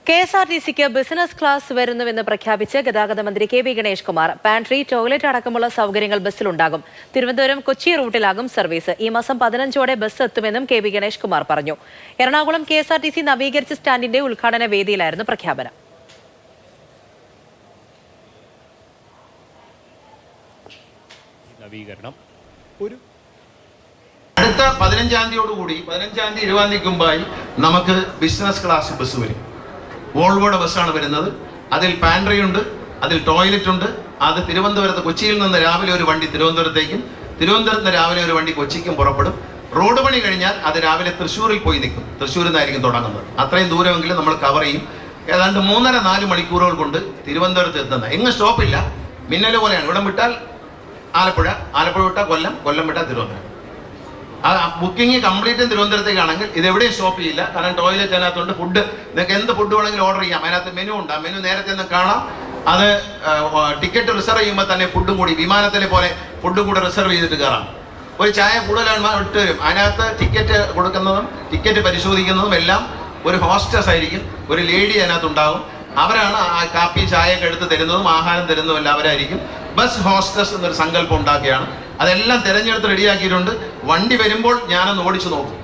കെഎസ്ആർടിസിക്ക് business class വരുന്നുവെന്ന് പ്രഖ്യാപിച്ച് ഗതാഗത മന്ത്രി K V Ganesh Kumar. Pantry, toilet അടക്കമുള്ള സൗകര്യങ്ങൾ ബസ്സിലുണ്ടാകും. തിരുവനന്തപുരം കൊച്ചി റൂട്ടിലാകും സർവീസ്. ഈ മാസം 15ഓടെ ബസ് എത്തുമെന്നും കെ വി ഗണേഷ് കുമാർ പറഞ്ഞു. എറണാകുളം കെഎസ്ആർടിസി നവീകരിച്ച സ്റ്റാൻഡിന്റെ ഉദ്ഘാടന വേദിയിലായിരുന്നു പ്രഖ്യാപനം. അടുത്ത 15-ാം തീയതിയോടുകൂടി 15-ാം തീയതി 20-ാം തീയതിക്ക് മുമ്പായി നമുക്ക് ബിസിനസ് ക്ലാസ് ബസ് വരും. വോൾവോയുടെ ബസ്സാണ് വരുന്നത്. അതിൽ പാൻട്രി ഉണ്ട്, അതിൽ ടോയ്ലറ്റ് ഉണ്ട്. അത് തിരുവനന്തപുരത്ത്, കൊച്ചിയിൽ നിന്ന് രാവിലെ ഒരു വണ്ടി തിരുവനന്തപുരത്തേക്കും, തിരുവനന്തപുരത്ത് നിന്ന് രാവിലെ ഒരു വണ്ടി കൊച്ചിക്കും പുറപ്പെടും. റോഡ് പണി കഴിഞ്ഞാൽ അത് രാവിലെ തൃശ്ശൂരിൽ പോയി നിൽക്കും. തൃശ്ശൂരിൽ നിന്നായിരിക്കും തുടങ്ങുന്നത്. അത്രയും ദൂരമെങ്കിലും നമ്മൾ കവർ ചെയ്യും. ഏതാണ്ട് 3.5-4 മണിക്കൂറുകൾ കൊണ്ട് തിരുവനന്തപുരത്ത് എത്തുന്നത്. എങ്ങും സ്റ്റോപ്പില്ല, മിന്നൽ പോലെയാണ്. ഇവിടെ വിട്ടാൽ ആലപ്പുഴ, ആലപ്പുഴ വിട്ടാൽ കൊല്ലം, കൊല്ലം വിട്ടാൽ തിരുവനന്തപുരം. ആ ബുക്കിംഗ് കംപ്ലീറ്റും തിരുവനന്തപുരത്തേക്കാണെങ്കിൽ ഇത് എവിടെയും സ്റ്റോപ്പ് ചെയ്യില്ല. കാരണം ടോയ്ലറ്റ് അതിനകത്തുണ്ട്. ഫുഡ് നിങ്ങൾക്ക് എന്ത് ഫുഡ് വേണമെങ്കിലും ഓർഡർ ചെയ്യാം. അതിനകത്ത് മെനു ഉണ്ട്. ആ മെനു നേരത്തെ ഒന്ന് കാണാം. അത് ടിക്കറ്റ് റിസർവ് ചെയ്യുമ്പോൾ തന്നെ ഫുഡും കൂടി വിമാനത്തിലെ പോലെ ഫുഡും കൂടെ റിസർവ് ചെയ്തിട്ട് കയറാം. ഒരു ചായ കൂടുതലാണ് ഇട്ട് വരും. അതിനകത്ത് ടിക്കറ്റ് കൊടുക്കുന്നതും ടിക്കറ്റ് പരിശോധിക്കുന്നതും എല്ലാം ഒരു ഹോസ്റ്റസ് ആയിരിക്കും. ഒരു ലേഡി അതിനകത്ത് ഉണ്ടാകും. അവരാണ് ആ കാപ്പി ചായയൊക്കെ എടുത്ത് തരുന്നതും ആഹാരം തരുന്നതും എല്ലാം അവരായിരിക്കും. ബസ് ഹോസ്റ്റസ് എന്നൊരു സങ്കല്പം ഉണ്ടാക്കിയാണ്. അതെല്ലാം തിരഞ്ഞെടുത്ത് റെഡിയാക്കിയിട്ടുണ്ട്. വണ്ടി വരുമ്പോൾ ഞാനൊന്ന് ഓടിച്ചു നോക്കും.